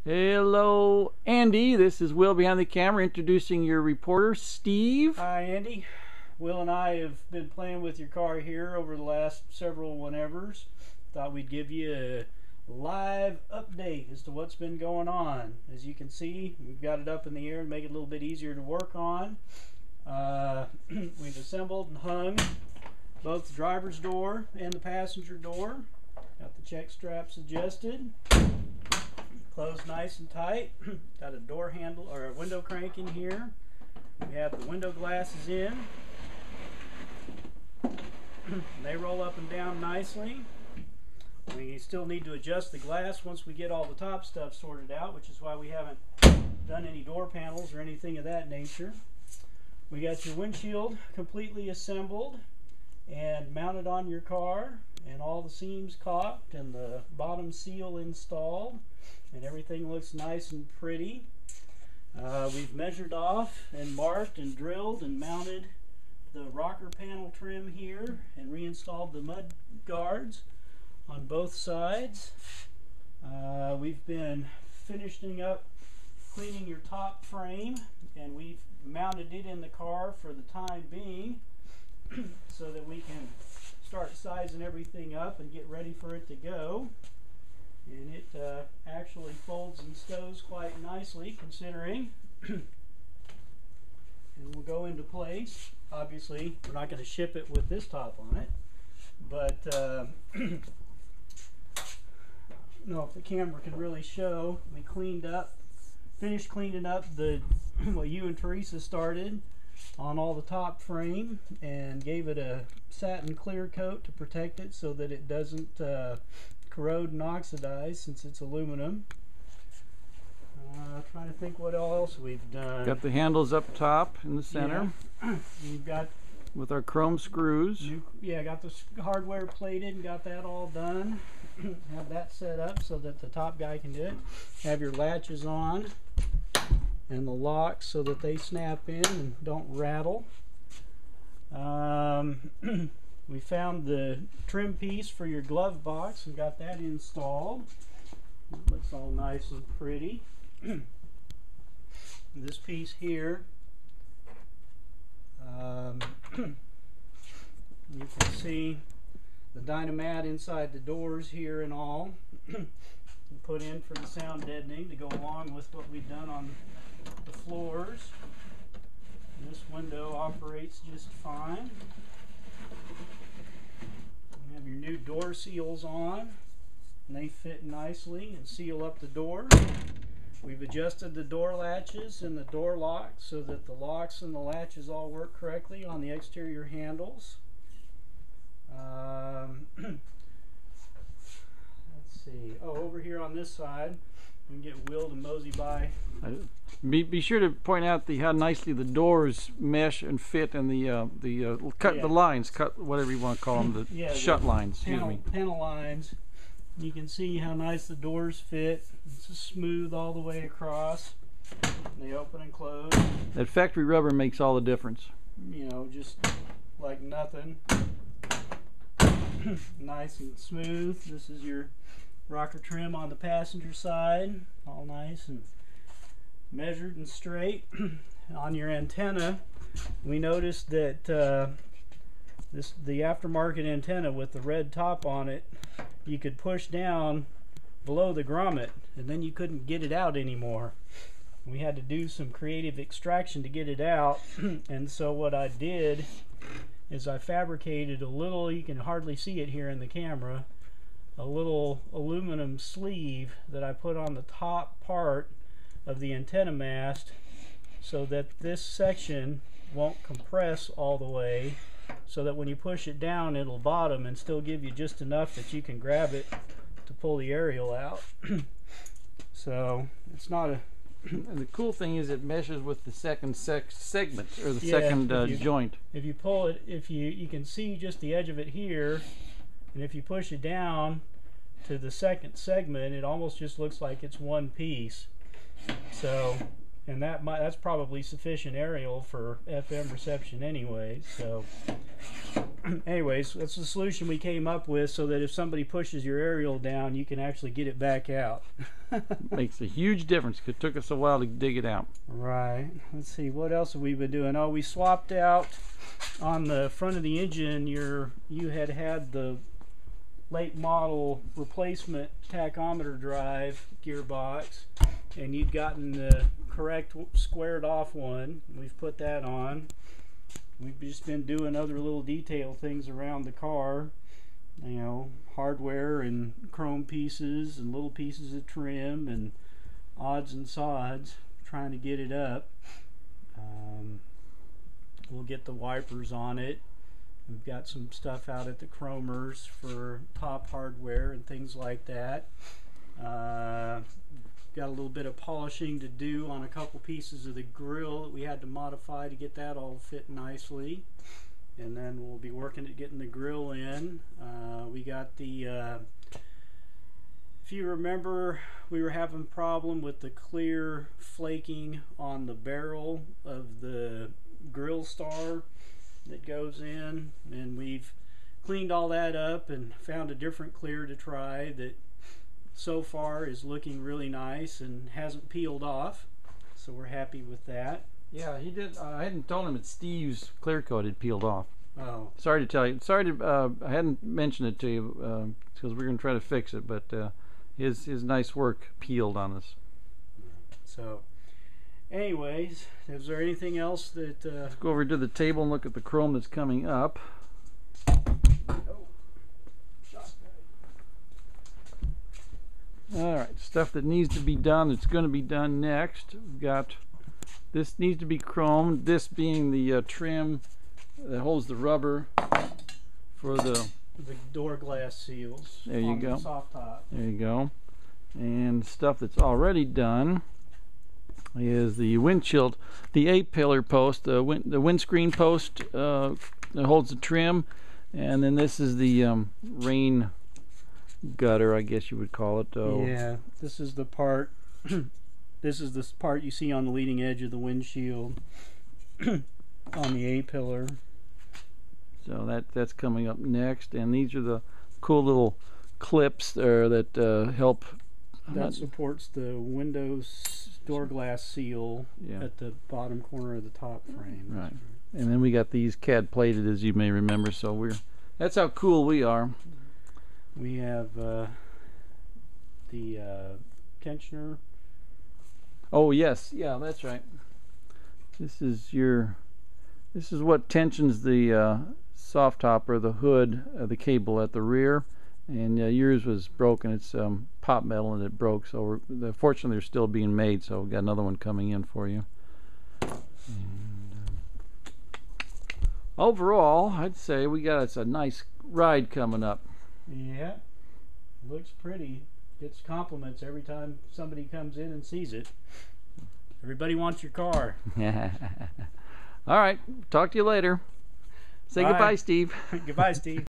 Hello, Andy. This is Will behind the camera introducing your reporter, Steve. Hi, Andy. Will and I have been playing with your car here over the last several whenevers. Thought we'd give you a live update as to what's been going on. As you can see, we've got it up in the air to make it a little bit easier to work on. We've assembled and hung both the driver's door and the passenger door. Got the check straps adjusted. Closed nice and tight. Got a door handle or a window crank in here. We have the window glasses in. They roll up and down nicely. We still need to adjust the glass once we get all the top stuff sorted out, which is why we haven't done any door panels or anything of that nature. We got your windshield completely assembled and mounted on your car, and all the seams caulked and the bottom seal installed, and everything looks nice and pretty. We've measured off and marked and drilled and mounted the rocker panel trim here and reinstalled the mud guards on both sides. We've been finishing up cleaning your top frame, and we've mounted it in the car for the time being so that we can start sizing everything up and get ready for it to go. And it actually folds and stows quite nicely, considering, and will go into place. Obviously, we're not going to ship it with this top on it, but no, if the camera can really show, we finished cleaning up the what you and Teresa started on all the top frame, and gave it a satin clear coat to protect it so that it doesn't corrode and oxidize, since it's aluminum. Trying to think what else we've done. Got the handles up top in the center. Yeah. You've got with our chrome screws. Got the hardware plated and got that all done. Have that set up so that the top guy can do it. Have your latches on and the locks so that they snap in and don't rattle. We found the trim piece for your glove box and got that installed. It looks all nice and pretty. This piece here, you can see the Dynamat inside the doors here and all. Put in for the sound deadening to go along with what we've done on the floors. This window operates just fine. You have your new door seals on, and they fit nicely and seal up the door. We've adjusted the door latches and the door locks so that the locks and the latches all work correctly on the exterior handles. Let's see. Oh, over here on this side, we can get Will to mosey by. Be sure to point out how nicely the doors mesh and fit, and the lines, cut whatever you want to call them, the shut lines. Panel lines. You can see how nice the doors fit. It's smooth all the way across. They open and close. That factory rubber makes all the difference. You know, just like nothing. Nice and smooth. This is your rocker trim on the passenger side. All nice and measured and straight. On your antenna, we noticed that the aftermarket antenna with the red top on it, you could push down below the grommet and then you couldn't get it out anymore. We had to do some creative extraction to get it out. And so what I did is I fabricated a little, you can hardly see it here in the camera, a little aluminum sleeve that I put on the top part of the antenna mast so that this section won't compress all the way, so that when you push it down it'll bottom and still give you just enough that you can grab it to pull the aerial out. So it's not a and the cool thing is it meshes with the second segment, or the second joint. If you pull it, you can see just the edge of it here, and if you push it down to the second segment, it almost just looks like it's one piece. So and that's probably sufficient aerial for FM reception anyway. So anyways, that's the solution we came up with, so that if somebody pushes your aerial down, you can actually get it back out. Makes a huge difference. It took us a while to dig it out. Right. Let's see, what else have we been doing? Oh, we swapped out on the front of the engine. You had the late model replacement tachometer drive gearbox, and you'd gotten the correct squared off one. We've put that on. We've just been doing other little detail things around the car, you know, hardware and chrome pieces and little pieces of trim and odds and sods, trying to get it up. We'll get the wipers on it. We've got some stuff out at the Chromers for top hardware and things like that. Got a little bit of polishing to do on a couple pieces of the grill that we had to modify to get that all fit nicely. And then we'll be working at getting the grill in. We got the, if you remember, we were having a problem with the clear flaking on the barrel of the grill star that goes in, and we've cleaned all that up and found a different clear to try that so far is looking really nice and hasn't peeled off, so we're happy with that. Yeah, he did. I hadn't told him that Steve's clear coat had peeled off. Oh, Sorry to tell you. Sorry to. I hadn't mentioned it to you because we're going to try to fix it, but his nice work peeled on us. so anyways, is there anything else that Let's go over to the table and look at the chrome that's coming up. Alright, stuff that needs to be done, that's going to be done next. We've got, this needs to be chromed, this being the trim that holds the rubber for the door glass seals. There you on go. The soft top. There you go. And stuff that's already done is the windshield, the A-pillar post, the windscreen post that holds the trim, and then this is the rain gutter, I guess you would call it. Yeah, this is the part. This is the part you see on the leading edge of the windshield on the A-pillar. So that's coming up next, and these are the cool little clips there that help. That supports the windows door glass seal at the bottom corner of the top frame. Right. And then we got these CAD plated, as you may remember, so that's how cool we are. We have the tensioner. Oh yes, yeah, that's right. This is what tensions the soft top or the hood of the cable at the rear, and yours was broken. It's pop metal and it broke, so fortunately they're still being made, so we've got another one coming in for you. And, overall, I'd say it's a nice ride coming up. Yeah, looks pretty. Gets compliments every time somebody comes in and sees it. Everybody wants your car. All right, talk to you later. Say Bye. Goodbye, Steve. Goodbye, Steve.